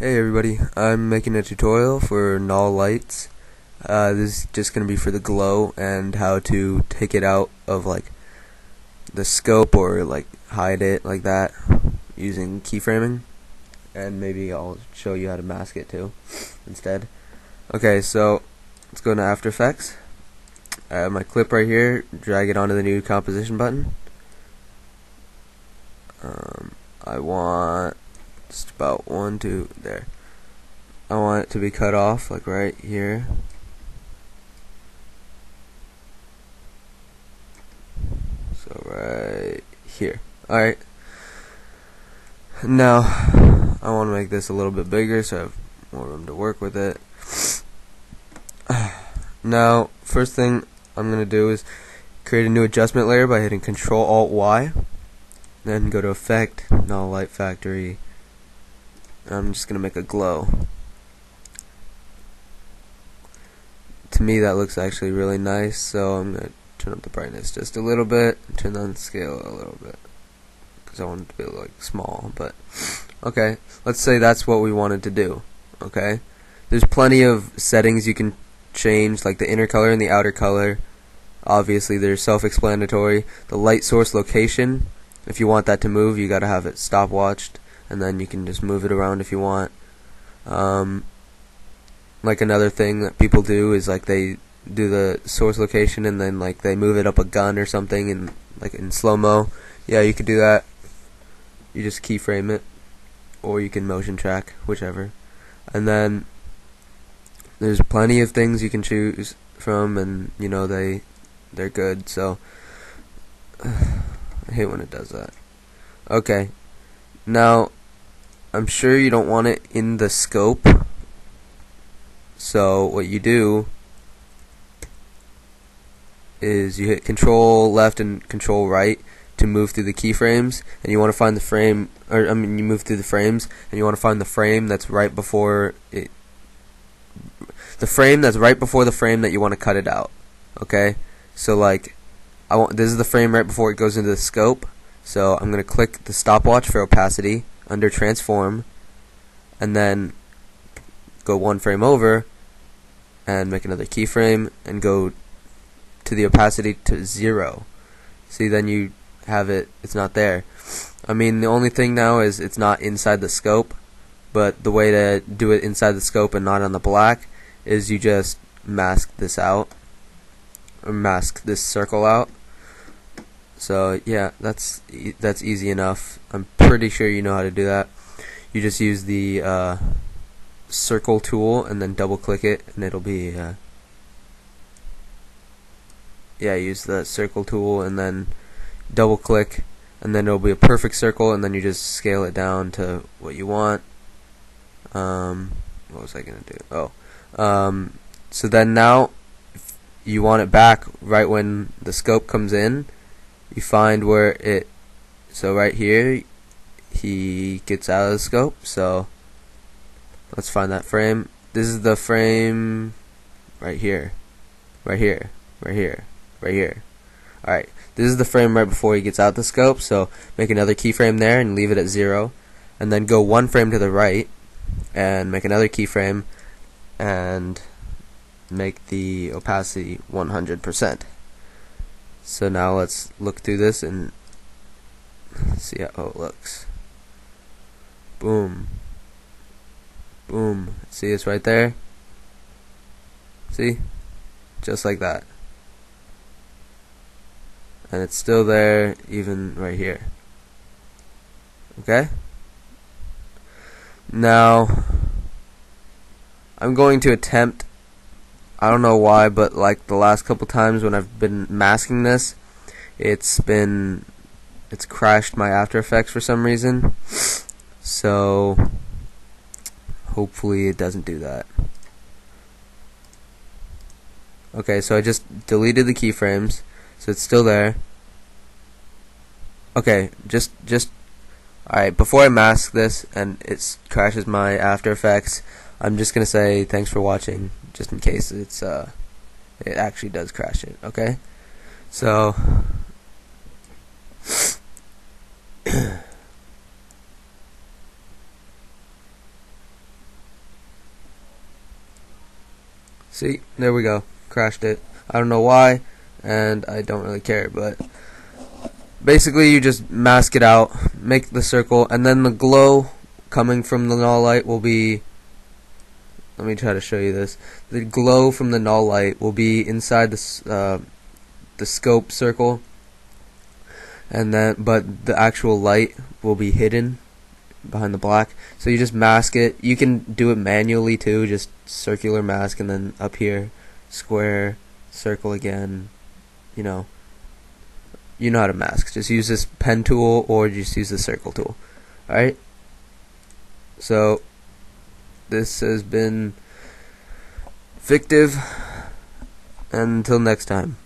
Hey everybody, I'm making a tutorial for Knoll Lights. This is just going to be for the glow and how to take it out of like the scope or like hide it like that using keyframing, and maybe I'll show you how to mask it too instead. Okay, so let's go into After Effects. I have my clip right here, drag it onto the new composition button. I want just about there. I want it to be cut off like right here. So right here. Alright. Now I want to make this a little bit bigger so I have more room to work with it. Now first thing I'm going to do is create a new adjustment layer by hitting Control Alt Y. Then go to Effect, Knoll Light Factory. I'm just going to make a glow. To me that looks actually really nice, so I'm going to turn up the brightness just a little bit, turn down the scale a little bit, because I want it to be like small, but okay, let's say that's what we wanted to do. Okay, there's plenty of settings you can change, like the inner color and the outer color. Obviously they're self-explanatory. The light source location, if you want that to move, you gotta have it stopwatched, and then you can just move it around if you want. Like another thing that people do is like they do the source location and then like they move it up a gun or something and like in slow-mo. Yeah, you could do that. You just keyframe it, or you can motion track, whichever. And then there's plenty of things you can choose from, and you know they're good, so I hate when it does that. Okay, now I'm sure you don't want it in the scope, so what you do is you hit Control left and Control right to move through the keyframes, and you want to find the frame, or you move through the frames, and you want to find the frame that's right before it, the frame that's right before the frame that you want to cut it out. Okay, so like this is the frame right before it goes into the scope, so I'm going to click the stopwatch for opacity under transform, and then go one frame over and make another keyframe and go to the opacity to 0. See, then you have it's not there. I mean, the only thing now is it's not inside the scope, but the way to do it inside the scope and not on the black is you just mask this out, or mask this circle out. So yeah, that's easy enough. I'm pretty sure you know how to do that. You just use the circle tool and then double click it, and it'll be yeah, use the circle tool and then double click, and then it'll be a perfect circle, and then you just scale it down to what you want. What was I gonna do? So then now if you want it back right when the scope comes in, you find where so right here he gets out of the scope, so let's find that frame. This is the frame right here, right here, right here, right here. Alright, this is the frame right before he gets out the scope, so make another keyframe there and leave it at 0, and then go one frame to the right and make another keyframe and make the opacity 100%. So now let's look through this and see how it looks. Boom. Boom. See, it's right there. See? Just like that. And it's still there even right here. Okay? Now I'm going to attempt, I don't know why, but like the last couple times when I've been masking this, it's crashed my After Effects for some reason. So hopefully it doesn't do that. Okay, so I just deleted the keyframes, so it's still there. Okay, just alright, before I mask this and it crashes my After Effects, I'm just gonna say thanks for watching, just in case it actually does crash it. Okay, so See, there we go. Crashed it. I don't know why, and I don't really care, but basically you just mask it out, make the circle, and then the glow coming from the Knoll light will be, let me try to show you this. The glow from the Knoll light will be inside the scope circle, and then but the actual light will be hidden behind the black. So you just mask it. You can do it manually too, just circular mask, and then up here square, circle again. You know how to mask. Just use this pen tool or just use the circle tool. Alright, so this has been Fictive, and until next time.